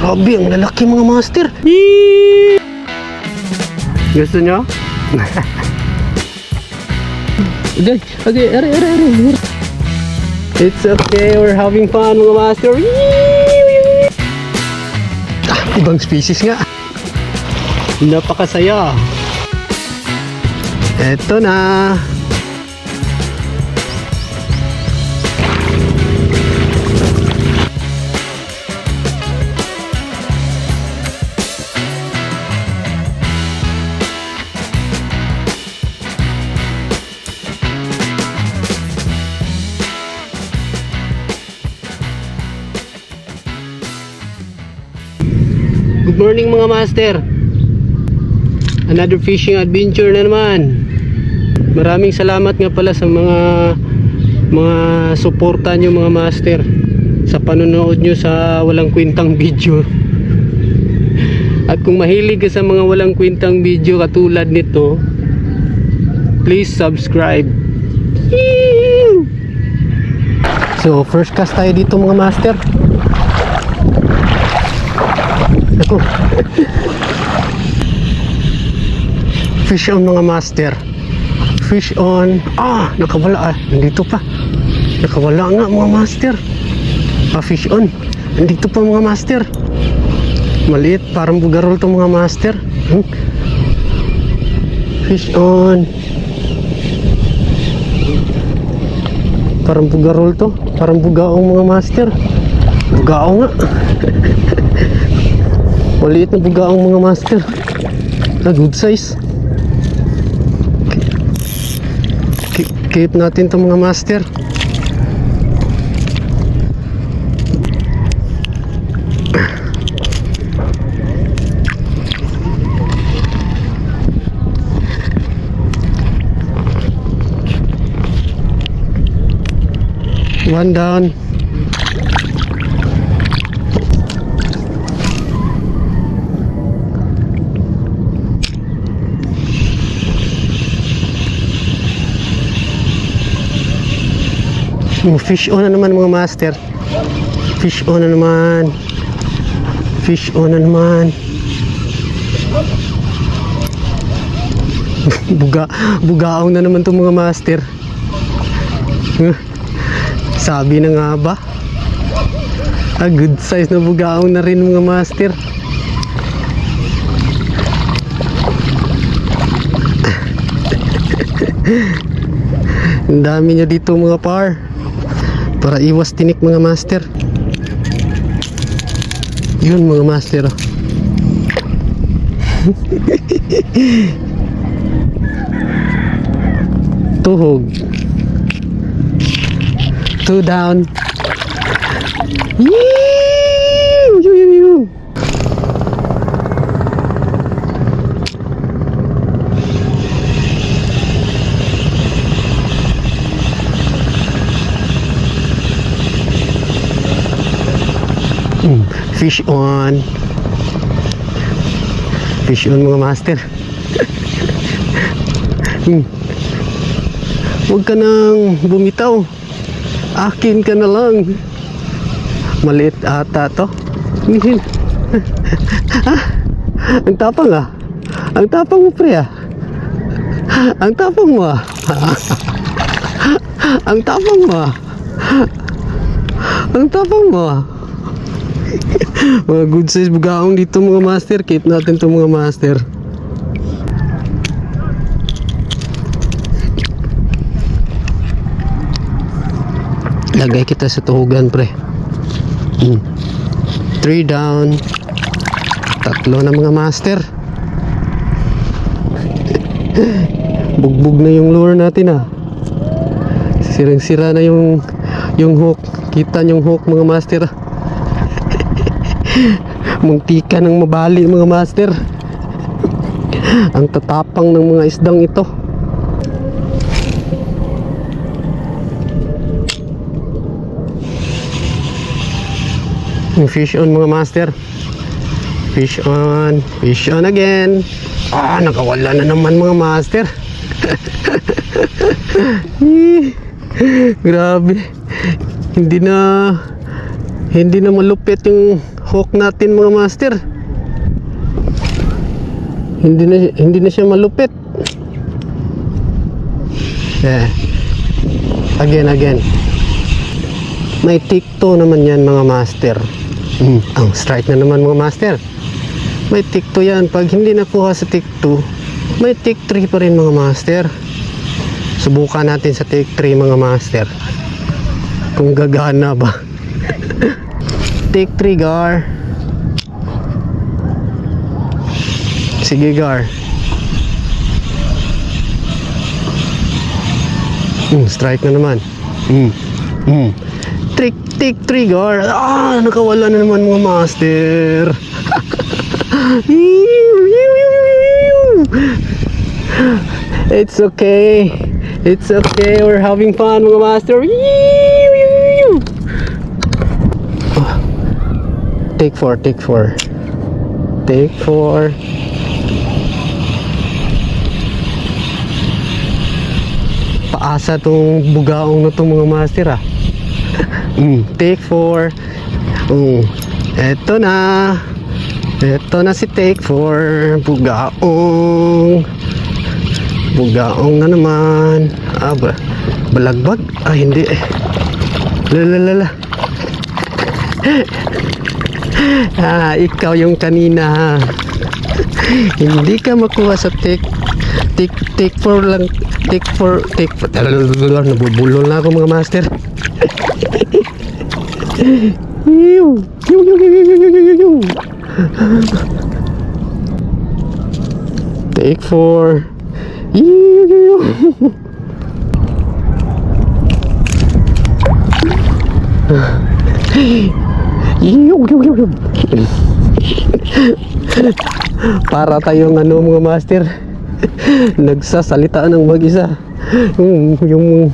Grabe, ang lalaki mga master. Gusto nyo? Okay, okay, are. It's okay, we're having fun mga master. Ibang species nga. Napakasaya. Eto na. Good morning mga master. Another fishing adventure na naman. Maraming salamat nga pala sa mga suporta nyo mga master, sa panonood nyo sa walang kwentang video. At kung mahilig ka sa mga walang kwentang video katulad nito, please subscribe. So first cast tayo dito mga master. Ako. Fish on mga master. Fish on. Nakawala nandito pa. Nakawala nga mga master. Fish on. Nandito pa mga master. Maliit, parang bugarol to mga master. Fish on. Parang bugarol to. Parang bugaong mga master. Bugaong nga. Maliit na bugaong mga master. Good size. Keep natin to mga master. One down. Fish on na naman mga master. Fish on na naman. Fish on na naman. Bugaong na naman to mga master. Sabi na nga ba? Good size na bugaong na rin mga master. Ang dami niya dito mga par. Para iwas tinik mga master. Yun mga master. Tuhog. 2 down. Fish on. Fish on mga master. Huwag ka nang bumitaw. Akin ka na lang. Maliit ata to. Ang tapang Ang tapang mo pre Ang tapang mo Ang tapang mo Ang tapang mo Mga good size bugaong dito mga master. Keep natin to mga master. Lagay kita sa tuhugan pre. 3 down. 3 na mga master. Bugbog na yung lure natin Sirang-sira na yung hook. Kita yung hook mga master. Muntika ng mabali mga master. Ang tatapang ng mga isdang ito. Fish on mga master. Fish on. Fish on again. Nakawala na naman mga master. Grabe. Hindi na malupit yung hook natin mga master. Hindi na siya malupit. Again. May tick 2 naman yan mga master. Ang strike na naman mga master. May tick 2 yan. Pag hindi nakuha sa tick 2, may tick 3 pa rin mga master. Subukan natin sa tick 3 mga master, kung gagana ba. Tick 3 gar. Sige gar. Strike na naman. Tick 3 gar. Nakawala na naman mga master. It's okay. We're having fun mga master. Take 4. Paasa tong bugaong na tong mga master Take 4. Eto na si Take 4. Bugaong na naman. Balagbag? Hindi Lalala. Ikaw yung kanina. Hindi ka makuha sa take 4 lang. Take 4. Nabubulol na ako mga master. Take 4. Para tayong mga master, nagsasalita ng mag-isa. Yung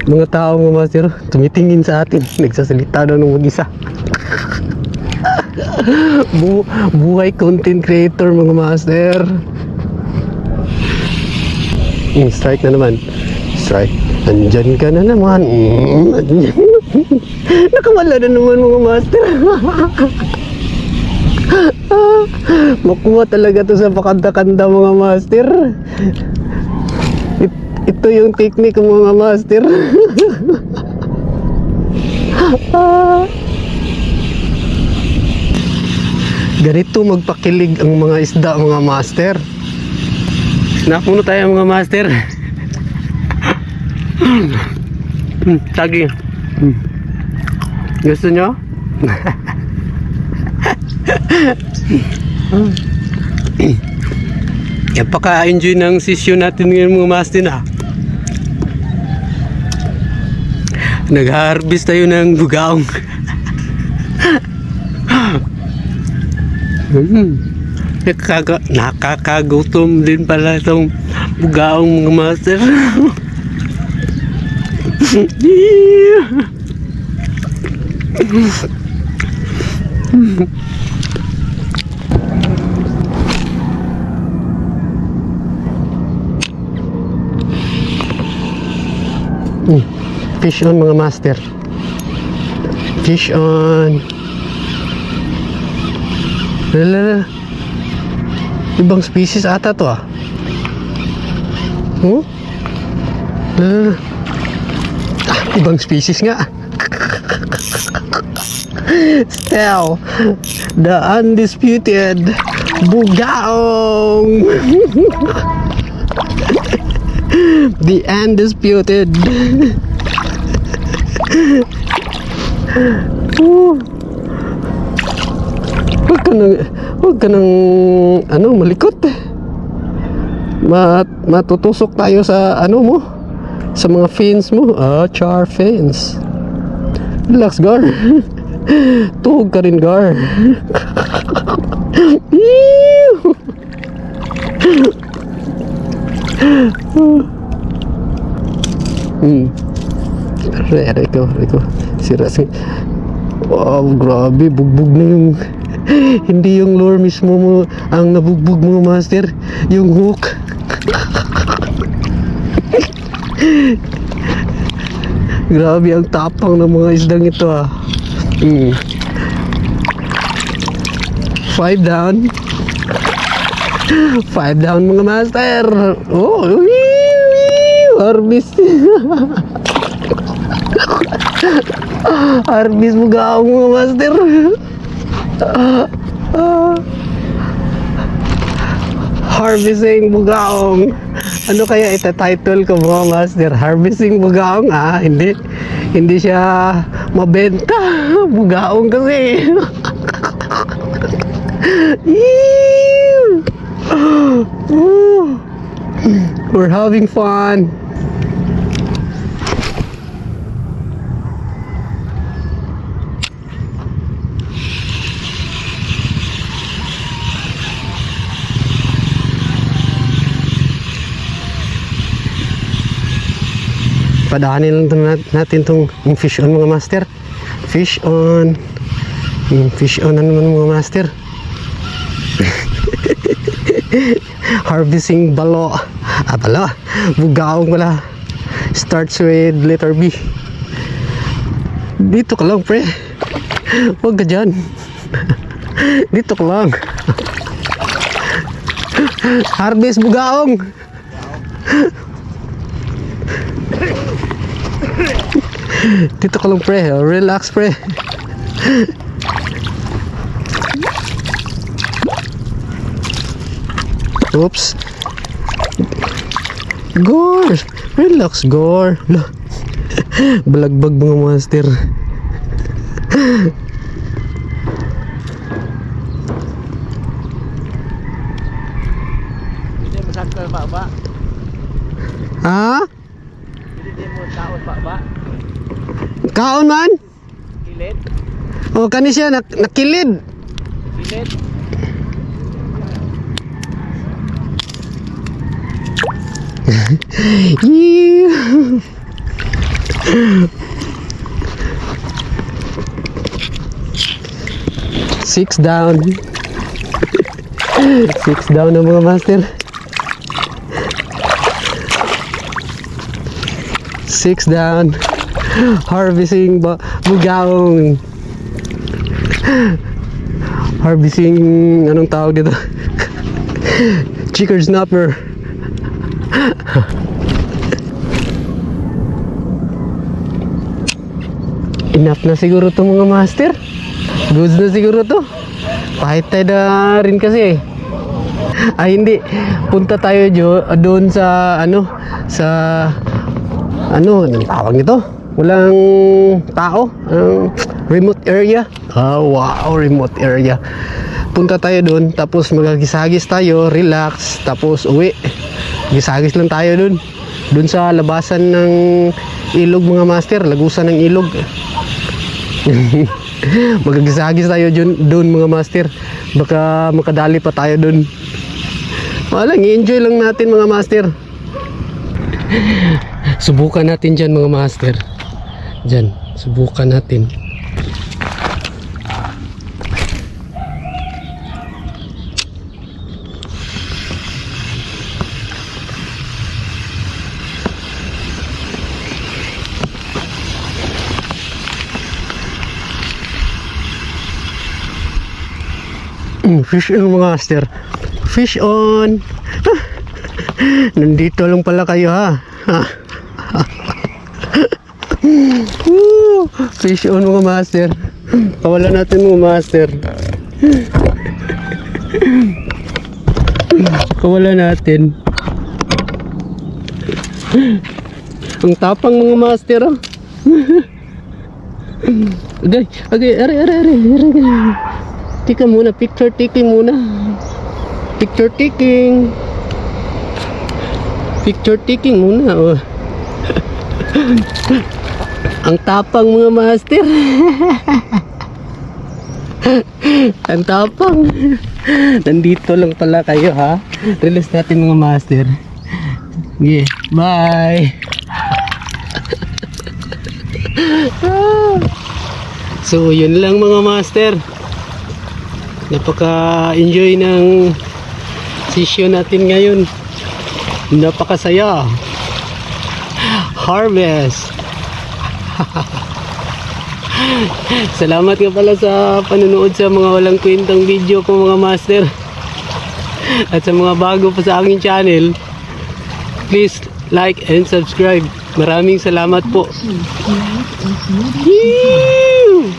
mga tao mga master tumitingin sa atin, nagsasalita na ng mag-isa. Buhay content creator mga master. Strike na naman. Strike. Andyan ka na naman. Nakawala na naman mga master. Makuha talaga to sa pakanta-kanta mga master. Ito yung technique ng mga master. Ganito magpakilig ang mga isda mga master. Snack muna tayo mga master. Tagi. Gusto nyo? Napaka-enjoy ng session natin ngayon mga master Nag-harvest tayo ng bugaong. Nakakagutom din pala itong bugaong mga master. Fish on mga master. Fish on. Ibang species ata to ibang species nga. Still the undisputed bugaong. The undisputed. Huwag ka nang malikot. Matutusok tayo sa mo, sa mga fins mo. Char fins. Relax gar. Tuhog ka rin gar. Reko. Sira. Wow, grabe, bugbog na yung hindi yung lure mismo mo ang nabugbog mo master, yung hook. Grabe ang tapang ng mga isdang ito 5 down. 5 down mga master. Oh, harvest. Harvest bugaong mga master. Harvesting bugaong. Ano kaya ita-title ko mga master? Harvesting bugaong. Hindi siya mabenta. Bugaong kasi. We're having fun. Padaanin lang natin tong fish on mga master. Fish on. Fish on ano mga master. Harvesting balo. Balo. Bugaong pala. Starts with letter B. Dito ka lang pre. Huwag ka dyan. Dito ka lang. Harvest bugaong. Dito ka lang pre. Relax pre. Oops. Gore. Relax Gore. Balagbag mga master. Hindi mo sakto ba? Ha? Hindi mo taon ba? Kaon man? Kilid? O kani siya nakilid. Kilid? Six down. 6 down na mga master. 6 down. Harvesting bugaong. Harvesting anong tawag dito? Chicken snapper. Enough na siguro to mga master. Goods na siguro to. Pahitay na rin kasi. Ay hindi. Punta tayo doon sa ano tawag nito? Walang tao. Remote area. Wow, remote area. Punta tayo doon, tapos magagisagis tayo, relax, tapos uwi. Gisagis lang tayo doon. Doon sa labasan ng ilog mga master, lagusan ng ilog. Magagisagis tayo doon mga master. Baka makadali pa tayo doon. Walang, i-enjoy lang natin mga master. Subukan natin dyan mga master. Dyan, subukan natin. Fish on mga master. Fish on. Nandito lang pala kayo ha. Fish on mga master. Kawalan natin mga master. Kawalan natin. Ang tapang mga master oh. Agay, are. Tika muna, picture taking muna. Picture taking muna oh. Ang tapang mga master. Ang tapang. Nandito lang pala kayo ha. Release natin mga master. Yeah, bye. So yun lang mga master. Napaka-enjoy ng session natin ngayon. Napakasaya. Harvest. Salamat nga pala sa panonood sa mga walang kwentang video ko mga master. At sa mga bago pa sa aking channel, please like and subscribe. Maraming salamat po. Yee!